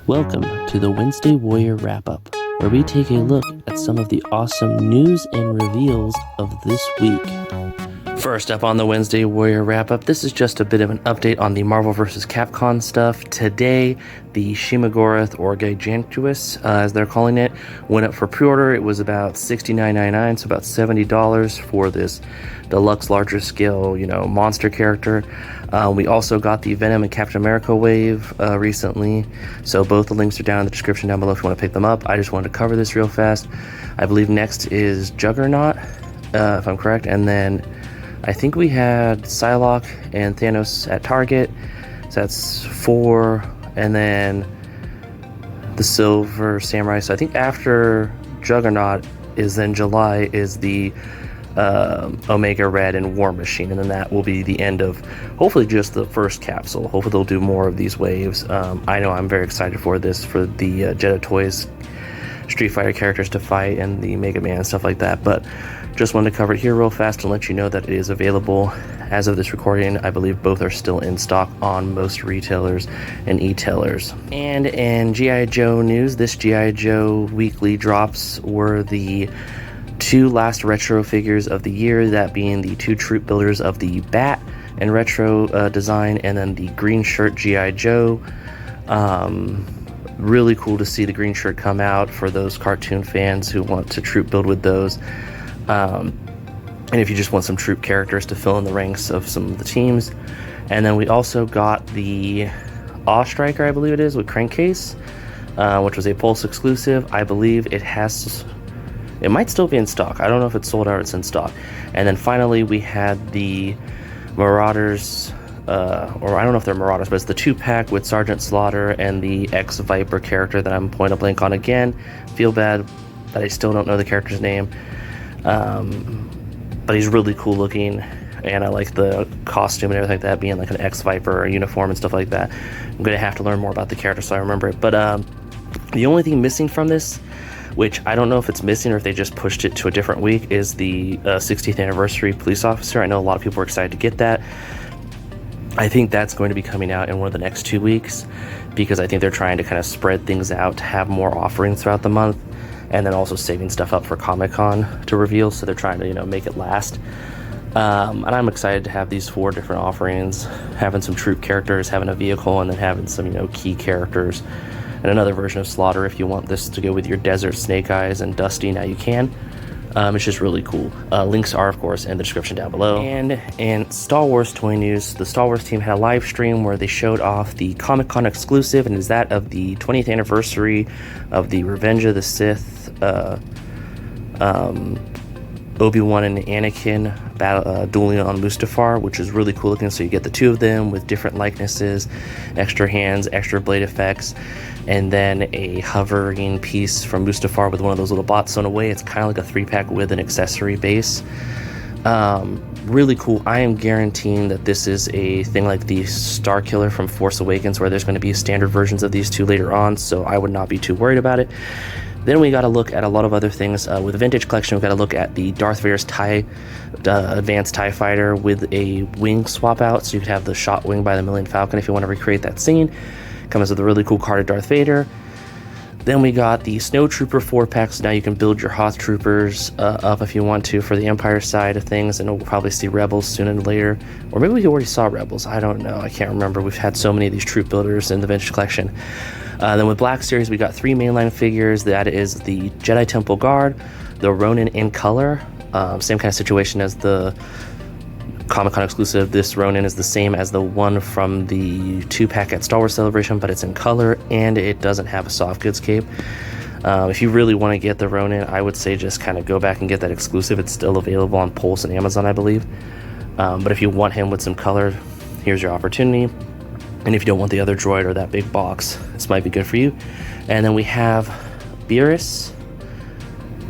Welcome to the Wednesday Warrior Wrap-Up, where we take a look at some of the awesome news and reveals of this week. First up on the Wednesday Warrior Wrap-Up, this is just a bit of an update on the Marvel vs. Capcom stuff. Today, the Shimagoroth, or Gargantos, as they're calling it, went up for pre-order. It was about $69.99, so about $70 for this deluxe, larger scale, monster character. We also got the Venom and Captain America wave recently, so both the links are down in the description down below if you want to pick them up. I just wanted to cover this real fast. I believe next is Juggernaut, if I'm correct, and then I think we had Psylocke and Thanos at Target, so that's 4, and then the Silver Samurai. So I think after Juggernaut is then July is the Omega Red and War Machine, and then that will be the end of hopefully just the first capsule. Hopefully they'll do more of these waves. I know I'm very excited for this, for the Jedi Toys Street Fighter characters to fight and the Mega Man and stuff like that, but just wanted to cover it here real fast and let you know that it is available. As of this recording, I believe both are still in stock on most retailers and e-tailers. And in G.I. Joe news, this G.I. Joe weekly drops were the 2 last retro figures of the year, that being the 2 troop builders of the Bat and retro design, and then the green shirt G.I. Joe. Really cool to see the green shirt come out for those cartoon fans who want to troop build with those. And if you just want some troop characters to fill in the ranks of some of the teams. And then we also got the Awe Striker, I believe it is, with Crankcase, which was a Pulse exclusive. I believe it might still be in stock. I don't know if it's sold out or it's in stock. And then finally we had the Marauders, or I don't know if they're Marauders, but it's the 2-pack with Sergeant Slaughter and the X-Viper character that I'm point blank on again. Feel bad that I still don't know the character's name. But he's really cool looking, and I like the costume and everything like that, being like an X-Viper uniform and stuff like that. I'm going to have to learn more about the character so I remember it. But the only thing missing from this, which I don't know if it's missing or if they just pushed it to a different week, is the 60th anniversary police officer. I know a lot of people are excited to get that. I think that's going to be coming out in one of the next 2 weeks, because I think they're trying to kind of spread things out to have more offerings throughout the month, and then also saving stuff up for Comic-Con to reveal, so they're trying to make it last. And I'm excited to have these 4 different offerings, having some troop characters, having a vehicle, and then having some key characters, and another version of Slaughter. If you want this to go with your Desert, Snake Eyes, and Dusty, now you can. It's just really cool. Links are, of course, in the description down below. And in Star Wars toy news, the Star Wars team had a live stream where they showed off the Comic-Con exclusive, and is that of the 20th anniversary of the Revenge of the Sith, Obi-Wan and Anakin dueling on Mustafar, which is really cool looking. So you get the 2 of them with different likenesses, extra hands, extra blade effects, and then a hovering piece from Mustafar with one of those little bots. So in a way, it's kind of like a 3-pack with an accessory base. Really cool. I am guaranteeing that this is a thing like the Star Killer from Force Awakens, where there's going to be standard versions of these 2 later on, so I would not be too worried about it. Then we got to look at a lot of other things. With the Vintage Collection, we've got to look at the Darth Vader's Advanced TIE Fighter with a wing swap out, so you could have the shot wing by the Millennium Falcon if you want to recreate that scene. Comes with a really cool card of Darth Vader. Then we got the Snowtrooper 4-pack, so now you can build your Hoth Troopers up if you want to for the Empire side of things, and we'll probably see Rebels sooner and later. Or maybe we already saw Rebels, I don't know, I can't remember. We've had so many of these troop builders in the Vintage Collection. Then with Black Series, we got 3 mainline figures. That is the Jedi Temple Guard, the Ronin in color, same kind of situation as the Comic-Con exclusive. This Ronin is the same as the one from the 2-pack at Star Wars Celebration, but it's in color, and it doesn't have a soft goods cape. If you really want to get the Ronin, I would say just kind of go back and get that exclusive. It's still available on Pulse and Amazon, I believe. But if you want him with some color, here's your opportunity. And if you don't want the other droid or that big box, this might be good for you. And then we have Barriss,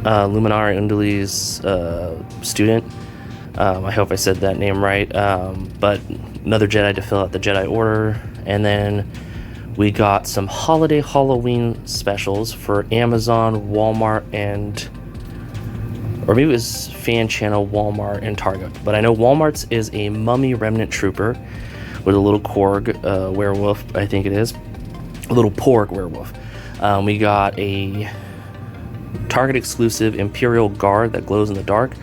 Luminara Unduli's student. I hope I said that name right. But another Jedi to fill out the Jedi Order. And then we got some holiday Halloween specials for Amazon, Walmart, or maybe it was Fan Channel, Walmart, and Target. But I know Walmart's is a Mummy Remnant Trooper with a little Korg werewolf, I think it is. little porg werewolf. We got a Target exclusive Imperial Guard that glows in the dark.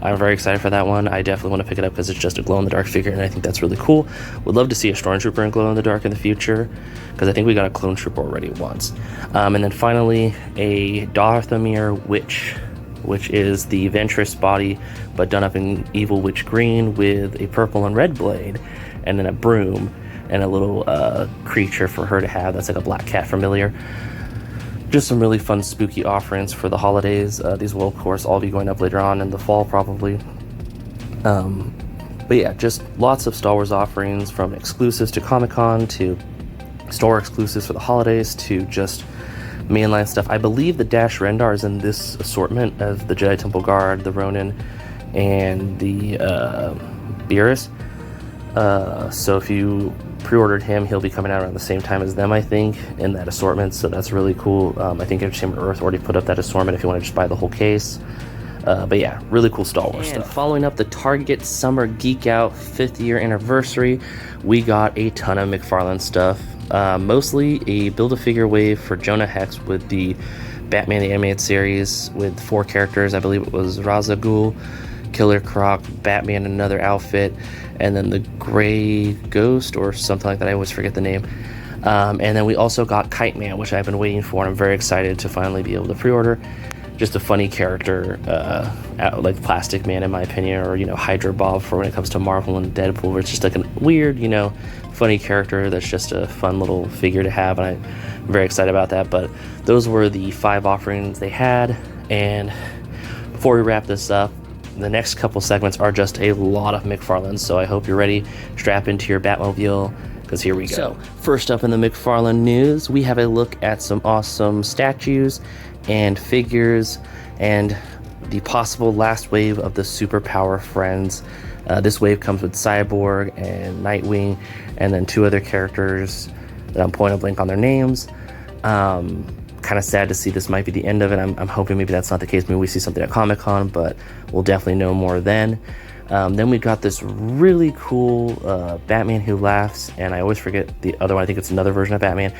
I'm very excited for that one. I definitely want to pick it up because it's just a glow-in-the-dark figure, and I think that's really cool. Would love to see a Stormtrooper in glow-in-the-dark in the future, because I think we got a Clone Trooper already once. And then finally, a Dathomir Witch, which is the Ventress body, but done up in Evil Witch Green with a purple and red blade, and then a broom, and a little creature for her to have that's like a black cat familiar. Just some really fun spooky offerings for the holidays. These will of course all be going up later on in the fall probably. But yeah, just lots of Star Wars offerings, from exclusives to Comic-Con to store exclusives for the holidays to just mainline stuff. I believe the Dash Rendar is in this assortment of the Jedi Temple Guard, the Ronin, and the Barriss. So if you pre-ordered him, he'll be coming out around the same time as them, I think, in that assortment, so that's really cool. I think Entertainment Earth already put up that assortment if you want to just buy the whole case. But yeah, really cool Star Wars stuff. Following up the Target Summer Geek Out 5th year anniversary, we got a ton of McFarlane stuff. Mostly a Build-A-Figure wave for Jonah Hex with the Batman the Animated Series with 4 characters. I believe it was Ra's al Ghul, Killer Croc, Batman in another outfit, and then the Gray Ghost or something like that. I always forget the name. And then we also got Kite Man, which I've been waiting for, and I'm very excited to finally be able to pre-order. Just a funny character, like Plastic Man in my opinion, or Hydra Bob for when it comes to Marvel and Deadpool, where it's just like a weird, funny character that's just a fun little figure to have, and I'm very excited about that. But those were the 5 offerings they had, and before we wrap this up, the next couple segments are just a lot of McFarlane, so I hope you're ready. Strap into your Batmobile, because here we go. So, first up in the McFarlane news, we have a look at some awesome statues and figures, and the possible last wave of the Superpower Friends. This wave comes with Cyborg and Nightwing, and then 2 other characters that I'm pulling a blank on their names. Kind of sad to see this might be the end of it. I'm hoping maybe that's not the case. Maybe we see something at Comic-Con, but we'll definitely know more then. Then we've got this really cool Batman Who Laughs, and I always forget the other one. I think it's another version of Batman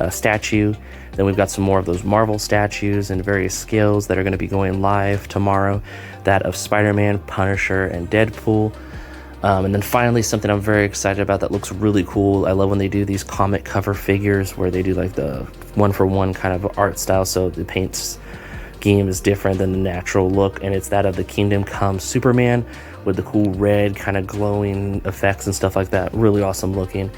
statue. Then we've got some more of those Marvel statues and various scales that are going to be going live tomorrow. That of Spider-Man, Punisher, and Deadpool. And then finally, something I'm very excited about that looks really cool. I love when they do these comic cover figures where they do like the one-for-one kind of art style, so the paint scheme is different than the natural look, and it's that of the Kingdom Come Superman with the cool red kind of glowing effects and stuff like that. Really awesome looking.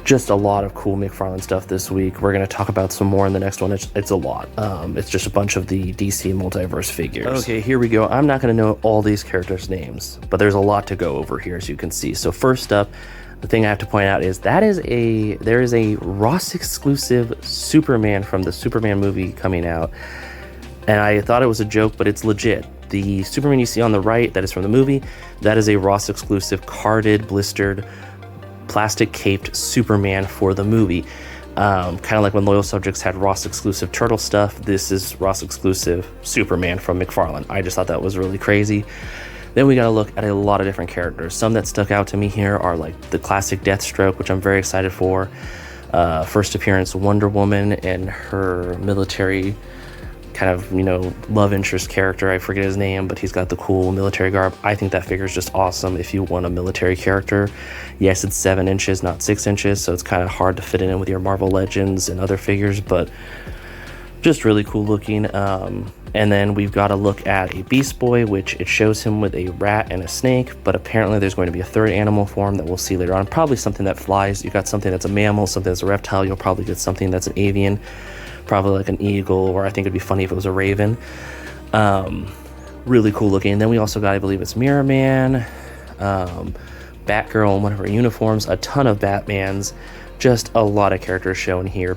Just a lot of cool McFarlane stuff this week. We're going to talk about some more in the next one. It's a lot. It's just a bunch of the DC multiverse figures. Okay, here we go. I'm not going to know all these characters' names, but there's a lot to go over here, as you can see. So first up, the thing I have to point out is there is a Ross exclusive Superman from the Superman movie coming out, and I thought it was a joke, but it's legit. The Superman you see on the right, that is from the movie, that is a Ross exclusive carded, blistered, plastic caped Superman for the movie. Kind of like when Loyal Subjects had Ross exclusive Turtle stuff, this is Ross exclusive Superman from McFarlane. I just thought that was really crazy. Then we got to look at a lot of different characters. Some that stuck out to me here are like the classic Deathstroke, which I'm very excited for. First appearance Wonder Woman and her military kind of, love interest character. I forget his name, but he's got the cool military garb. I think that figure is just awesome if you want a military character. Yes, it's 7 inches, not 6 inches, so it's kind of hard to fit it in with your Marvel Legends and other figures, but just really cool looking. And then we've got to look at a Beast Boy, which it shows him with a rat and a snake, but apparently there's going to be a third animal form that we'll see later on. Probably something that flies. You got something that's a mammal, something that's a reptile. You'll probably get something that's an avian, probably like an eagle, or I think it'd be funny if it was a raven. Really cool looking. And then we also got, I believe it's Mirror Man, Batgirl in one of her uniforms, a ton of Batmans, just a lot of characters shown here.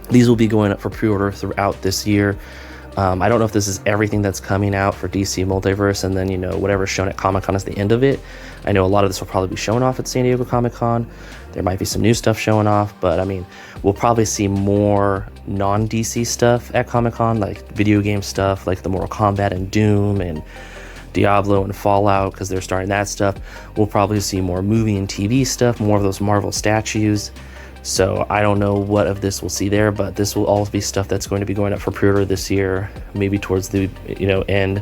These will be going up for pre-order throughout this year. I don't know if this is everything that's coming out for DC Multiverse, and then, whatever's shown at Comic-Con is the end of it. I know a lot of this will probably be shown off at San Diego Comic-Con. There might be some new stuff showing off, but we'll probably see more non-DC stuff at Comic-Con, like video game stuff, like the Mortal Kombat and Doom and Diablo and Fallout, because they're starting that stuff. We'll probably see more movie and TV stuff, more of those Marvel statues. So I don't know what of this we'll see there, but this will all be stuff that's going to be going up for pre-order this year, maybe towards the end,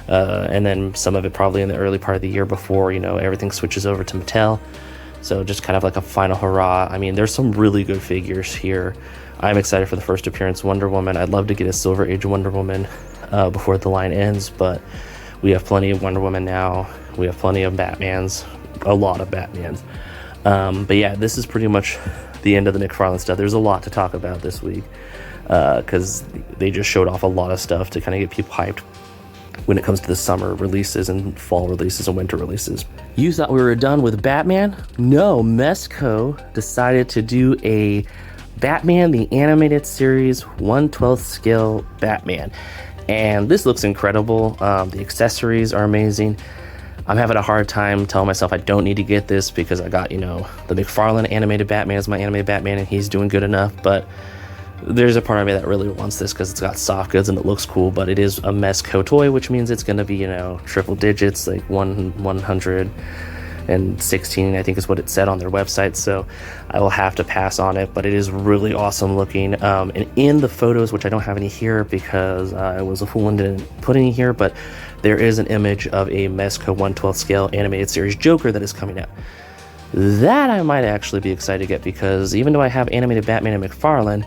and then some of it probably in the early part of the year before everything switches over to Mattel. So just kind of like a final hurrah. I mean, there's some really good figures here. I'm excited for the first appearance Wonder Woman. I'd love to get a Silver Age Wonder Woman before the line ends, but we have plenty of Wonder Woman now. We have plenty of Batmans, a lot of Batmans. But yeah, this is pretty much the end of the McFarlane stuff. There's a lot to talk about this week because they just showed off a lot of stuff to kind of get people hyped when it comes to the summer releases and fall releases and winter releases. You thought we were done with Batman? No, Mezco decided to do a Batman the Animated Series 1/12 scale Batman. And this looks incredible. The accessories are amazing. I'm having a hard time telling myself I don't need to get this because I got, the McFarlane animated Batman as my animated Batman and he's doing good enough, but there's a part of me that really wants this because it's got soft goods and it looks cool, but it is a Mezco toy, which means it's going to be, triple digits, like 116, I think is what it said on their website, so I will have to pass on it, but it is really awesome looking. And in the photos, which I don't have any here because I was a fool and didn't put any here, but there is an image of a Mezco 1/12 scale animated series Joker that is coming out. That I might actually be excited to get because even though I have animated Batman and McFarlane,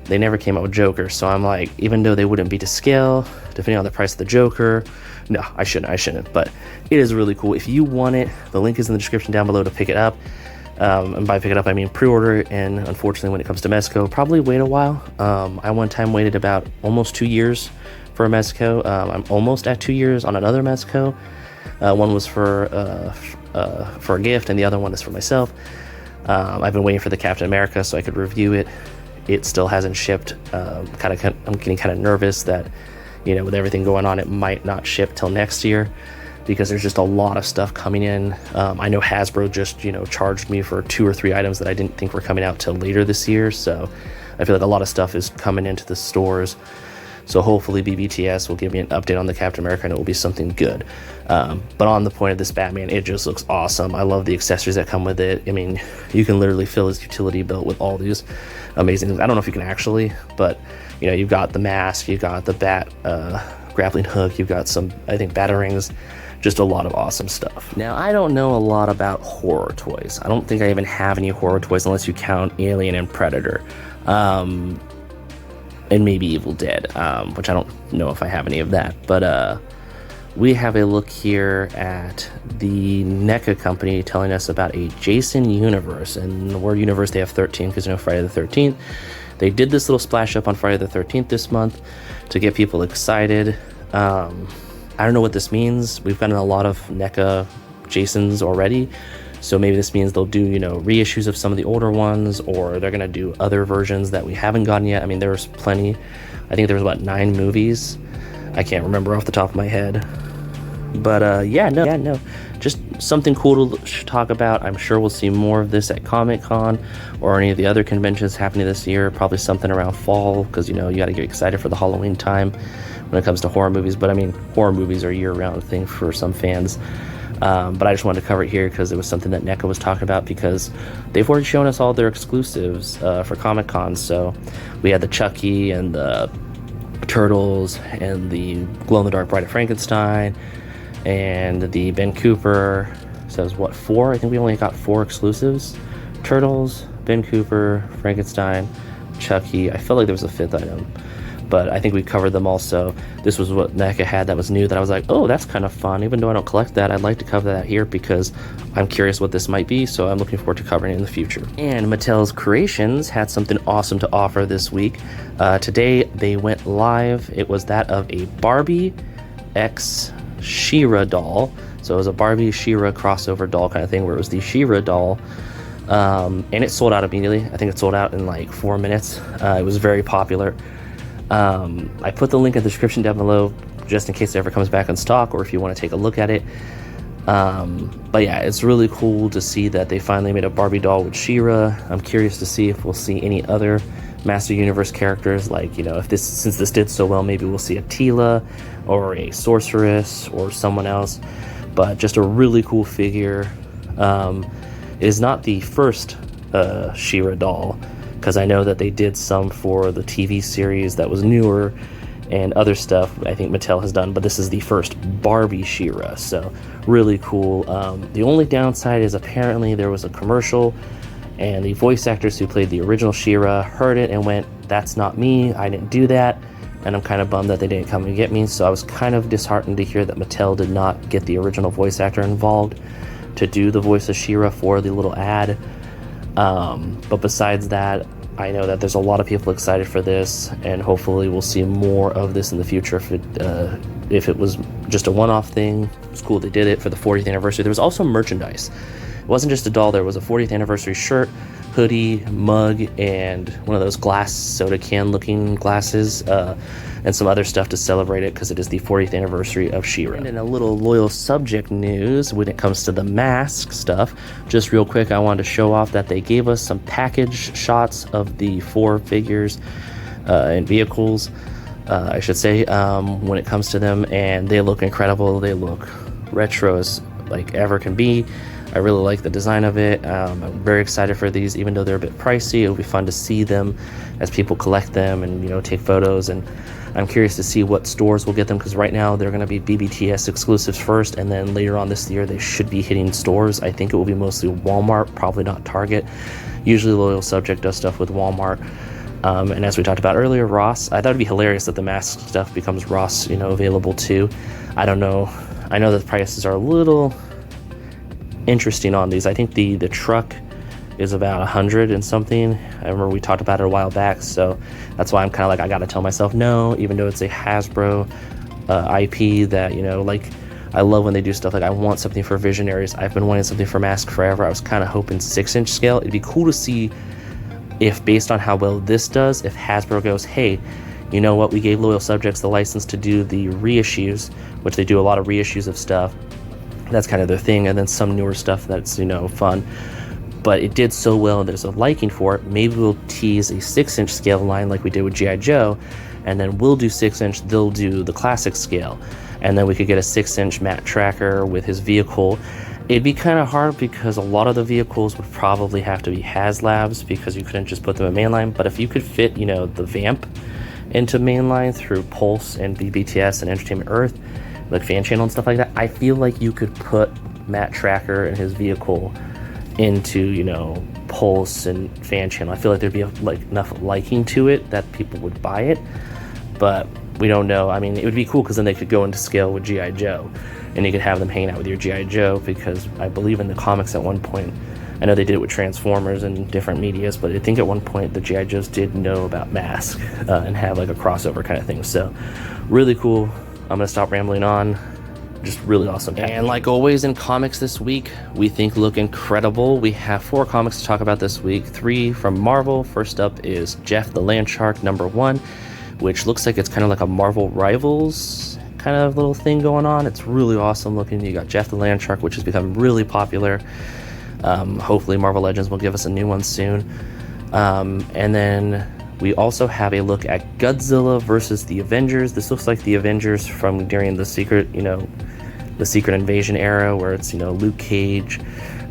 they never came out with Joker, so I'm like, even though they wouldn't be to scale, depending on the price of the Joker, no, I shouldn't, but it is really cool. If you want it, the link is in the description down below to pick it up. And by pick it up, I mean pre-order it, and unfortunately when it comes to Mezco, probably wait a while. I one time waited about almost 2 years for a Mezco. I'm almost at 2 years on another Mezco. One was for a gift, and the other one is for myself. I've been waiting for the Captain America so I could review it. It still hasn't shipped. I'm getting kind of nervous that, with everything going on, it might not ship till next year because there's just a lot of stuff coming in. I know Hasbro just, charged me for 2 or 3 items that I didn't think were coming out till later this year. So I feel like a lot of stuff is coming into the stores. So hopefully BBTS will give me an update on the Captain America and it will be something good. But on the point of this Batman, it just looks awesome. I love the accessories that come with it. I mean, you can literally fill his utility belt with all these amazing things. I don't know if you can actually, but you've got the mask, you've got the bat grappling hook, you've got some, I think, batarangs, just a lot of awesome stuff. Now, I don't know a lot about horror toys. I don't think I even have any horror toys unless you count Alien and Predator. And maybe Evil Dead, which I don't know if I have any of that. But we have a look here at the NECA company telling us about a Jason universe. And the word universe, they have 13 because Friday the 13th. They did this little splash up on Friday the 13th this month to get people excited. I don't know what this means. We've gotten a lot of NECA Jasons already. So maybe this means they'll do, reissues of some of the older ones, or they're going to do other versions that we haven't gotten yet. I mean, there's plenty. I think there was about 9 movies. I can't remember off the top of my head. But no. Just something cool to talk about. I'm sure we'll see more of this at Comic-Con or any of the other conventions happening this year. Probably something around fall because, you got to get excited for the Halloween time when it comes to horror movies. But I mean, horror movies are a year-round thing for some fans. But I just wanted to cover it here because it was something that NECA was talking about because they've already shown us all their exclusives for Comic-Con. So we had the Chucky and the Turtles and the glow-in-the-dark Bride of Frankenstein and the Ben Cooper. Says what, 4? I think we only got 4 exclusives. Turtles, Ben Cooper, Frankenstein, Chucky. I felt like there was a 5th item, but I think we covered them all. So this was what NECA had that was new that I was like, oh, that's kind of fun. Even though I don't collect that, I'd like to cover that here because I'm curious what this might be, so I'm looking forward to covering it in the future. And Mattel's Creations had something awesome to offer this week. Today they went live. It was that of a Barbie X She-Ra doll. So it was a Barbie She-Ra crossover doll kind of thing where it was the She-Ra doll. And it sold out immediately. I think it sold out in like 4 minutes. It was very popular. I put the link in the description down below just in case it ever comes back in stock or if you want to take a look at it. But yeah, it's really cool to see that they finally made a Barbie doll with She-Ra. I'm curious to see if we'll see any other Master Universe characters, like, since this did so well, maybe we'll see a Teela or a Sorceress or someone else. But just a really cool figure. It is not the first She-Ra doll, because I know that they did some for the TV series that was newer and other stuff I think Mattel has done, but this is the first Barbie She-Ra, so really cool. The only downside is apparently there was a commercial and the voice actors who played the original She-Ra heard it and went, "That's not me, I didn't do that," and I'm kind of bummed that they didn't come and get me. So I was kind of disheartened to hear that Mattel did not get the original voice actor involved to do the voice of She-Ra for the little ad. But besides that, I know that there's a lot of people excited for this, and hopefully we'll see more of this in the future. If it was just a one-off thing, it's cool they did it for the 40th anniversary. There was also merchandise. It wasn't just a doll, there was a 40th anniversary shirt, hoodie, mug, and one of those glass soda can looking glasses, and some other stuff to celebrate it because it is the 40th anniversary of She-Ra. And in a little loyal subject news, when it comes to the mask stuff, just real quick, I wanted to show off that they gave us some package shots of the 4 figures and vehicles, I should say, when it comes to them, and they look incredible. They look retro as like ever can be. I really like the design of it. I'm very excited for these, even though they're a bit pricey. It'll be fun to see them as people collect them and, you know, take photos. And I'm curious to see what stores will get them, because right now they're going to be BBTS exclusives first, and then later on this year they should be hitting stores. I think it will be mostly Walmart, probably not Target. Usually Loyal Subject does stuff with Walmart. And as we talked about earlier, Ross. I thought it'd be hilarious that the mask stuff becomes Ross, you know, available too. I don't know. I know that the prices are a little interesting on these. I think the truck is about 100 and something. I remember we talked about it a while back, so that's why I'm kind of like, I gotta tell myself no, even though it's a Hasbro IP that, you know, like, I love when they do stuff like, I want something for Visionaries. I've been wanting something for Mask forever. I was kind of hoping 6-inch scale. It'd be cool to see if, based on how well this does, if Hasbro goes, hey, you know what, we gave Loyal Subjects the license to do the reissues, which they do a lot of reissues of stuff. That's kind of their thing, and then some newer stuff that's, you know, fun. But it did so well, and there's a liking for it. Maybe we'll tease a 6-inch scale line like we did with G.I. Joe, and then we'll do 6-inch, they'll do the classic scale. And then we could get a 6-inch Matt Tracker with his vehicle. It'd be kind of hard because a lot of the vehicles would probably have to be HasLabs because you couldn't just put them in mainline. But if you could fit, you know, the Vamp into mainline through Pulse and BBTS and Entertainment Earth, like fan channel and stuff like that, I feel like you could put Matt Tracker and his vehicle into, you know, Pulse and fan channel. I feel like there'd be enough liking to it that people would buy it, but we don't know. I mean, it would be cool because then they could go into scale with G.I. Joe, and you could have them hanging out with your G.I. Joe, because I believe in the comics at one point, I know they did it with Transformers and different medias, but I think at one point the G.I. Joes did know about Mask and have like a crossover kind of thing. So really cool. I'm gonna stop rambling on. Just really awesome. And like always in comics this week, we think look incredible. We have 4 comics to talk about this week. 3 from Marvel. First up is Jeff the Land Shark #1, which looks like it's kind of like a Marvel Rivals kind of little thing going on. It's really awesome looking. You got Jeff the Land Shark, which has become really popular. Hopefully Marvel Legends will give us a new one soon. And then we also have a look at Godzilla versus the Avengers. This looks like the Avengers from during the Secret, you know, the Secret Invasion era, where it's, you know, Luke Cage,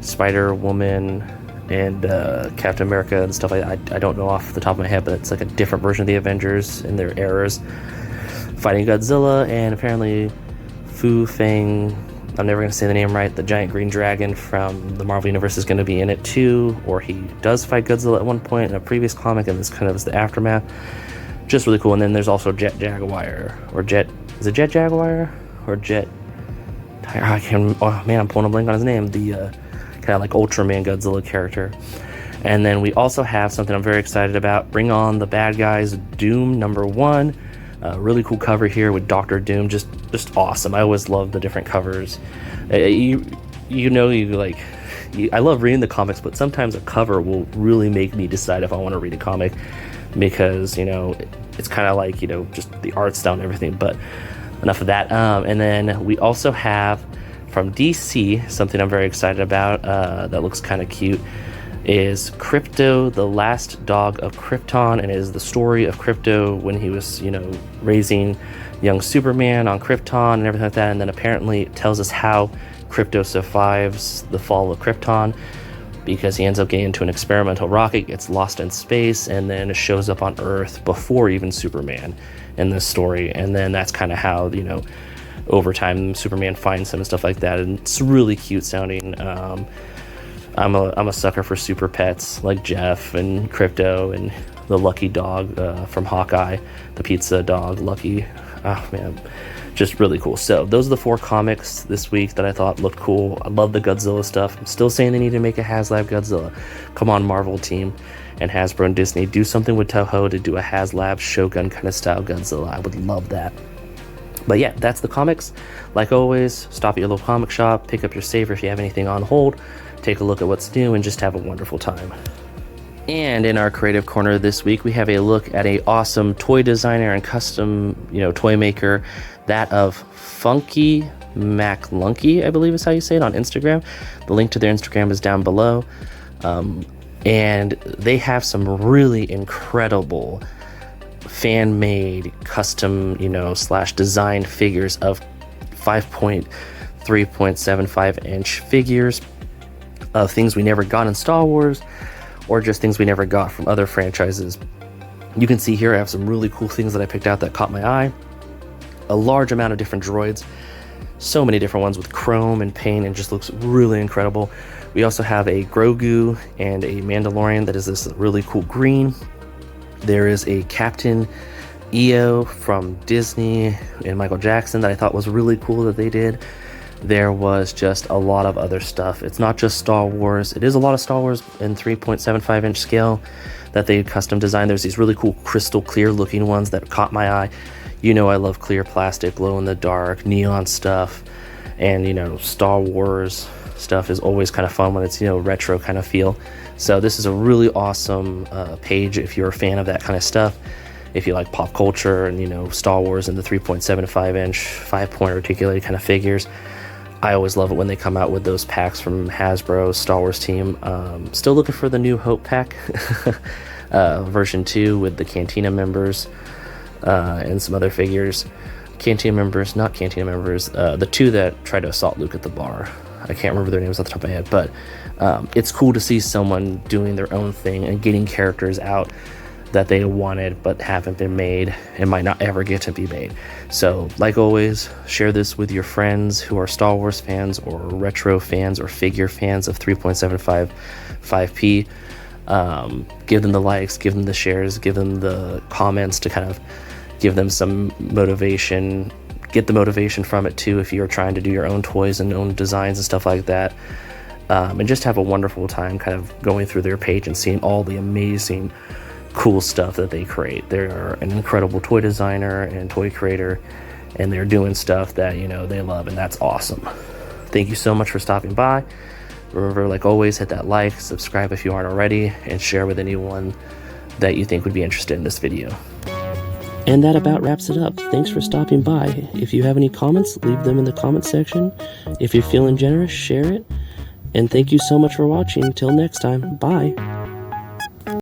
Spider-Woman, and Captain America and stuff like that. I don't know off the top of my head, but it's like a different version of the Avengers in their eras fighting Godzilla. And apparently Fu Fang, I'm never going to say the name right, the giant green dragon from the Marvel Universe, is going to be in it too, or he does fight Godzilla at one point in a previous comic, and this kind of is the aftermath. Just really cool. And then there's also Jet Jaguar, or Jet, is it Jet Jaguar? Or Jet, I can't, oh man, I'm pulling a blank on his name, the kind of like Ultraman Godzilla character. And then we also have something I'm very excited about, Bring On the Bad Guys, Doom #1. Really cool cover here with Dr. Doom, just awesome. I always love the different covers. I love reading the comics, but sometimes a cover will really make me decide if I want to read a comic, because, you know, it's kind of like, you know, just the art style and everything. But enough of that. And then we also have from DC something I'm very excited about that looks kind of cute, is Crypto, the Last Dog of Krypton, and it is the story of Crypto when he was, you know, raising young Superman on Krypton and everything like that. And then apparently it tells us how Crypto survives the fall of Krypton. because he ends up getting into an experimental rocket, gets lost in space, and then shows up on Earth before even Superman in this story. And then that's kind of how, you know, over time Superman finds him and stuff like that. And it's really cute sounding. I'm a sucker for super pets like Jeff and Crypto and the Lucky dog from Hawkeye, the pizza dog Lucky. Oh man, just really cool. So those are the 4 comics this week that I thought looked cool. I love the Godzilla stuff. I'm still saying they need to make a HasLab Godzilla. Come on, Marvel team and Hasbro and Disney, do something with Toho to do a HasLab Shogun kind of style Godzilla. I would love that. But yeah, that's the comics. Like always, stop at your local comic shop, pick up your saver if you have anything on hold, take a look at what's new, and just have a wonderful time. And in our creative corner this week, we have a look at a awesome toy designer and custom, you know, toy maker, that of Funky McLunky, I believe is how you say it, on Instagram. The link to their Instagram is down below. And they have some really incredible fan-made custom, you know, / designed figures of 5.3.75 inch figures of things we never got in Star Wars, or just things we never got from other franchises. You can see here I have some really cool things that I picked out that caught my eye. A large amount of different droids, so many different ones with chrome and paint, and just looks really incredible. We also have a Grogu and a Mandalorian that is this really cool green. There is a Captain EO from Disney and Michael Jackson that I thought was really cool that they did. There was just a lot of other stuff. It's not just Star Wars. It is a lot of Star Wars in 3.75 inch scale that they custom designed. There's these really cool crystal clear looking ones that caught my eye. You know, I love clear plastic, glow in the dark, neon stuff, and, you know, Star Wars stuff is always kind of fun when it's, you know, retro kind of feel. So this is a really awesome page if you're a fan of that kind of stuff. If you like pop culture and, you know, Star Wars and the 3.75 inch 5-point articulated kind of figures. I always love it when they come out with those packs from Hasbro's Star Wars team. Still looking for the New Hope pack, version 2 with the Cantina members and some other figures. Cantina members, the 2 that tried to assault Luke at the bar. I can't remember their names off the top of my head, but it's cool to see someone doing their own thing and getting characters out that they wanted but haven't been made and might not ever get to be made. So like always, share this with your friends who are Star Wars fans or retro fans or figure fans of 3.75 5p. Give them the likes, give them the shares, give them the comments to kind of give them some motivation. Get the motivation from it too if you're trying to do your own toys and own designs and stuff like that. And just have a wonderful time kind of going through their page and seeing all the amazing cool stuff that they create. They're an incredible toy designer and toy creator, and they're doing stuff that, you know, they love, and that's awesome. Thank you so much for stopping by. Remember, like always, hit that like, subscribe if you aren't already, and share with anyone that you think would be interested in this video. And that about wraps it up. Thanks for stopping by. If you have any comments, leave them in the comment section. If you're feeling generous, share it. And thank you so much for watching. Till next time, bye.